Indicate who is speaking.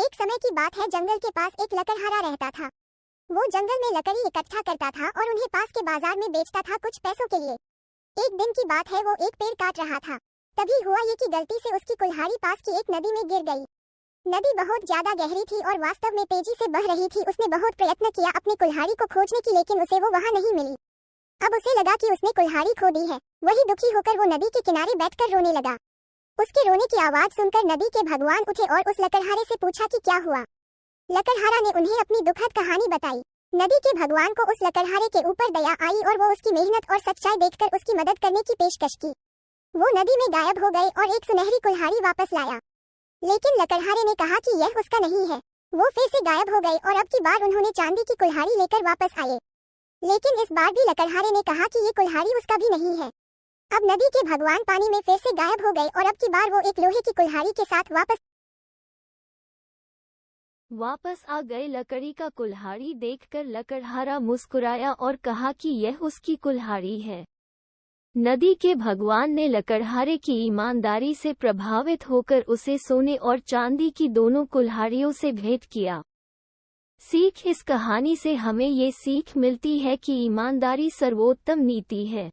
Speaker 1: एक समय की बात है, जंगल के पास एक लकड़हारा रहता था। वो जंगल में लकड़ी इकट्ठा करता था और उन्हें पास के बाजार में बेचता था कुछ पैसों के लिए। एक दिन की बात है, वो एक पेड़ काट रहा था। तभी हुआ ये कि गलती से उसकी कुल्हाड़ी पास की एक नदी में गिर गई। नदी बहुत ज्यादा गहरी थी और वास्तव में तेजी से बह रही थी। उसने बहुत प्रयत्न किया अपनी कुल्हाड़ी को खोजने की, लेकिन उसे वो वहाँ नहीं मिली। अब उसे लगा कि उसने कुल्हाड़ी खो दी है। वही दुखी होकर वो नदी के किनारे बैठकर रोने लगा। उसके रोने की आवाज सुनकर नदी के भगवान उठे और उस लकड़हारे से पूछा कि क्या हुआ। लकड़हारा ने उन्हें अपनी दुखद कहानी बताई। नदी के भगवान को उस लकड़हारे के ऊपर दया आई और वो उसकी मेहनत और सच्चाई देखकर उसकी मदद करने की पेशकश की। वो नदी में गायब हो गए और एक सुनहरी कुल्हाड़ी वापस लाया। लेकिन लकड़हारे ने कहा कि यह उसका नहीं है। वो फिर से गायब हो गए और अब की बार उन्होंने चांदी की कुल्हाड़ी लेकर वापस आए। लेकिन इस बार भी लकड़हारे ने कहा कि ये कुल्हाड़ी उसका भी नहीं है। अब नदी के भगवान पानी में फिर से गायब हो गए और अब की बार वो एक लोहे की कुल्हाड़ी के साथ
Speaker 2: वापस आ गए। लकड़ी का कुल्हाड़ी देखकर लकड़हारा मुस्कुराया और कहा कि यह उसकी कुल्हाड़ी है। नदी के भगवान ने लकड़हारे की ईमानदारी से प्रभावित होकर उसे सोने और चांदी की दोनों कुल्हाड़ियों से भेंट किया। सीख: इस कहानी से हमें ये सीख मिलती है कि ईमानदारी सर्वोत्तम नीति है।